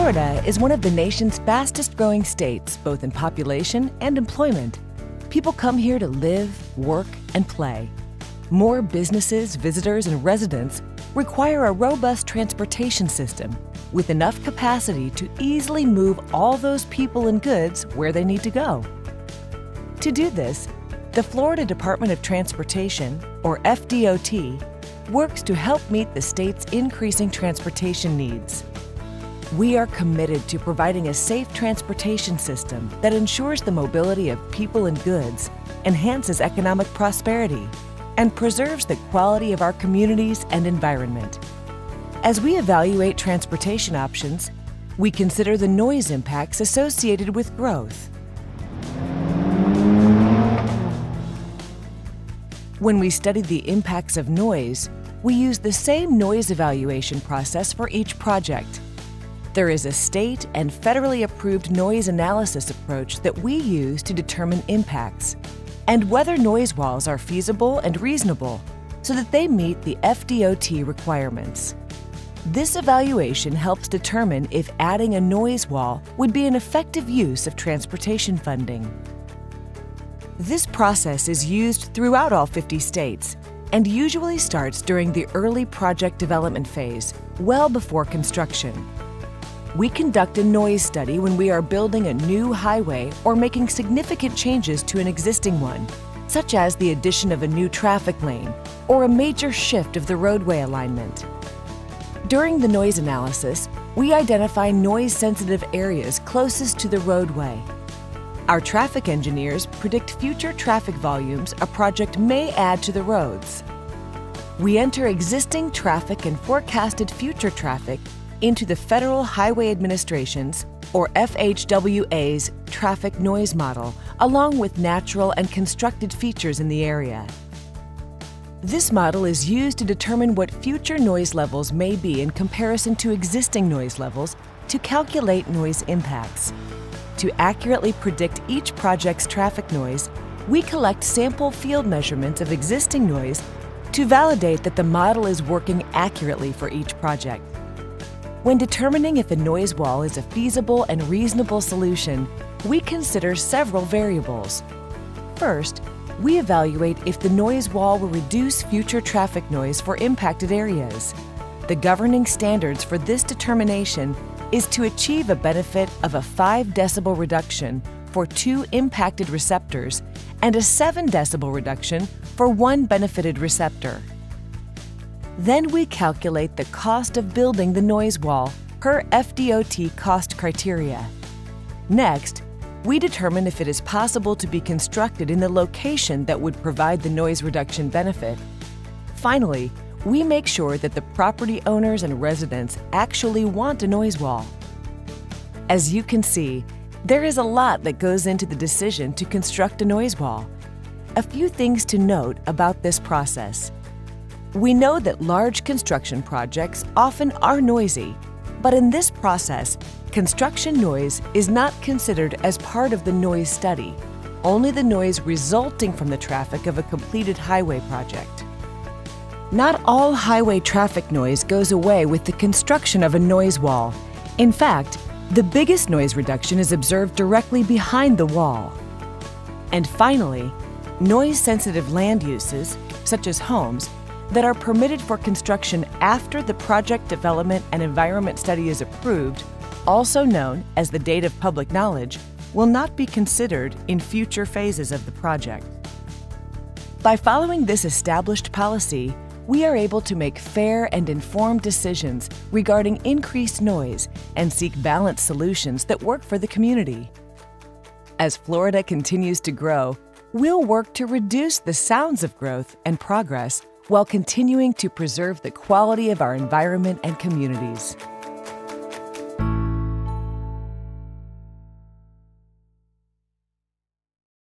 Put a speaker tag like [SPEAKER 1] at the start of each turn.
[SPEAKER 1] Florida is one of the nation's fastest-growing states, both in population and employment. People come here to live, work, and play. More businesses, visitors, and residents require a robust transportation system with enough capacity to easily move all those people and goods where they need to go. To do this, the Florida Department of Transportation, or FDOT, works to help meet the state's increasing transportation needs. We are committed to providing a safe transportation system that ensures the mobility of people and goods, enhances economic prosperity, and preserves the quality of our communities and environment. As we evaluate transportation options, we consider the noise impacts associated with growth. When we study the impacts of noise, we use the same noise evaluation process for each project. There is a state and federally approved noise analysis approach that we use to determine impacts and whether noise walls are feasible and reasonable so that they meet the FDOT requirements. This evaluation helps determine if adding a noise wall would be an effective use of transportation funding. This process is used throughout all 50 states and usually starts during the early project development phase, well before construction. We conduct a noise study when we are building a new highway or making significant changes to an existing one, such as the addition of a new traffic lane or a major shift of the roadway alignment. During the noise analysis, we identify noise-sensitive areas closest to the roadway. Our traffic engineers predict future traffic volumes a project may add to the roads. We enter existing traffic and forecasted future traffic into the Federal Highway Administration's, or FHWA's, traffic noise model, along with natural and constructed features in the area. This model is used to determine what future noise levels may be in comparison to existing noise levels to calculate noise impacts. To accurately predict each project's traffic noise, we collect sample field measurements of existing noise to validate that the model is working accurately for each project. When determining if a noise wall is a feasible and reasonable solution, we consider several variables. First, we evaluate if the noise wall will reduce future traffic noise for impacted areas. The governing standards for this determination is to achieve a benefit of a 5 decibel reduction for 2 impacted receptors and a 7 decibel reduction for 1 benefited receptor. Then we calculate the cost of building the noise wall per FDOT cost criteria. Next, we determine if it is possible to be constructed in the location that would provide the noise reduction benefit. Finally, we make sure that the property owners and residents actually want a noise wall. As you can see, there is a lot that goes into the decision to construct a noise wall. A few things to note about this process. We know that large construction projects often are noisy, but in this process, construction noise is not considered as part of the noise study, only the noise resulting from the traffic of a completed highway project. Not all highway traffic noise goes away with the construction of a noise wall. In fact, the biggest noise reduction is observed directly behind the wall. And finally, noise-sensitive land uses, such as homes, that are permitted for construction after the project development and environment study is approved, also known as the date of public knowledge, will not be considered in future phases of the project. By following this established policy, we are able to make fair and informed decisions regarding increased noise and seek balanced solutions that work for the community. As Florida continues to grow, we'll work to reduce the sounds of growth and progress while continuing to preserve the quality of our environment and communities.